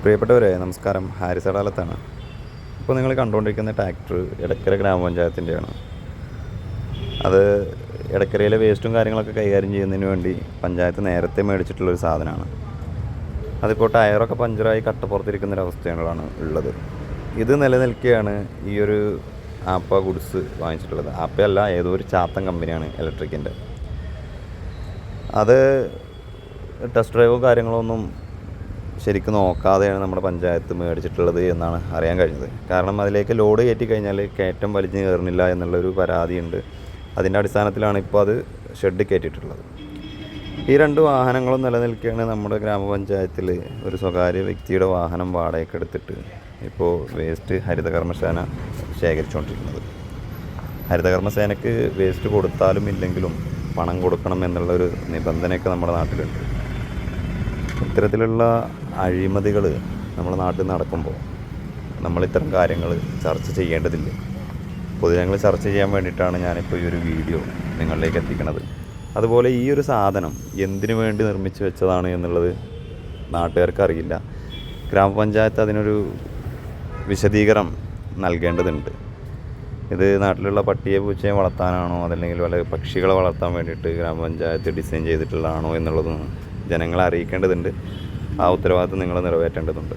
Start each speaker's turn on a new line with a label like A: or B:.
A: പ്രിയപ്പെട്ടവരെ നമസ്കാരം. ഹാരിസ് അടാലത്താണ്. ഇപ്പോൾ നിങ്ങൾ കണ്ടുകൊണ്ടിരിക്കുന്ന ട്രാക്ടർ എടക്കര ഗ്രാമപഞ്ചായത്തിൻ്റെയാണ്. അത് എടക്കരയിലെ വേസ്റ്റും കാര്യങ്ങളൊക്കെ കൈകാര്യം ചെയ്യുന്നതിന് വേണ്ടി പഞ്ചായത്ത് നേരത്തെ മേടിച്ചിട്ടുള്ളൊരു സാധനമാണ്. അതിപ്പോൾ ടയറൊക്കെ പഞ്ചറായി കട്ടപ്പുറത്തിരിക്കുന്നൊരവസ്ഥയാണ് ഉള്ളത്. ഇത് നിലനിൽക്കുകയാണ് ഈ ഒരു ആപ്പ ഗുഡ്സ് വാങ്ങിച്ചിട്ടുള്ളത്. ആപ്പയല്ല, ഏതോ ഒരു ചാത്തൻ കമ്പനിയാണ് ഇലക്ട്രിക്കിൻ്റെ. അത് ടെസ്റ്റ് ഡ്രൈവും കാര്യങ്ങളൊന്നും ശരിക്കും നോക്കാതെയാണ് നമ്മുടെ പഞ്ചായത്ത് മേടിച്ചിട്ടുള്ളത് എന്നാണ് അറിയാൻ കഴിഞ്ഞത്. കാരണം അതിലേക്ക് ലോഡ് കയറ്റി കഴിഞ്ഞാൽ കയറ്റം വലിഞ്ഞ് കയറുന്നില്ല എന്നുള്ളൊരു പരാതിയുണ്ട്. അതിൻ്റെ അടിസ്ഥാനത്തിലാണ് ഇപ്പോൾ അത് ഷെഡ് കയറ്റിയിട്ടുള്ളത്. ഈ രണ്ട് വാഹനങ്ങളും നിലനിൽക്കുകയാണ് നമ്മുടെ ഗ്രാമപഞ്ചായത്തിൽ. ഒരു സ്വകാര്യ വ്യക്തിയുടെ വാഹനം വാടകയ്ക്ക് എടുത്തിട്ട് ഇപ്പോൾ വേസ്റ്റ് ഹരിതകർമ്മസേന ശേഖരിച്ചുകൊണ്ടിരിക്കുന്നത്. ഹരിതകർമ്മസേനയ്ക്ക് വേസ്റ്റ് കൊടുത്താലും ഇല്ലെങ്കിലും പണം കൊടുക്കണം എന്നുള്ളൊരു നിബന്ധനയൊക്കെ നമ്മുടെ നാട്ടിലുണ്ട്. ഇത്തരത്തിലുള്ള അഴിമതികൾ നമ്മുടെ നാട്ടിൽ നടക്കുമ്പോൾ നമ്മൾ ഇത്തരം കാര്യങ്ങൾ ചർച്ച ചെയ്യേണ്ടതില്ല. പൊതുജനങ്ങൾ ചർച്ച ചെയ്യാൻ വേണ്ടിയിട്ടാണ് ഞാനിപ്പോൾ ഈ ഒരു വീഡിയോ നിങ്ങളിലേക്ക് എത്തിക്കുന്നത്. അതുപോലെ ഈ ഒരു സാധനം എന്തിനു വേണ്ടി നിർമ്മിച്ച് വെച്ചതാണ് എന്നുള്ളത് നാട്ടുകാർക്ക് അറിയില്ല. ഗ്രാമപഞ്ചായത്ത് അതിനൊരു വിശദീകരണം നൽകേണ്ടതുണ്ട്. ഇത് നാട്ടിലുള്ള പട്ടിയെ പൂച്ചയെ വളർത്താനാണോ അതല്ലെങ്കിൽ വല്ല പക്ഷികളെ വളർത്താൻ വേണ്ടിയിട്ട് ഗ്രാമപഞ്ചായത്ത് ഡിസൈൻ ചെയ്തിട്ടുള്ളതാണോ എന്നുള്ളതും ജനങ്ങളെ അറിയിക്കേണ്ടതുണ്ട്. ആ ഉത്തരവാദിത്വം നിങ്ങൾ നിറവേറ്റേണ്ടതുണ്ട്.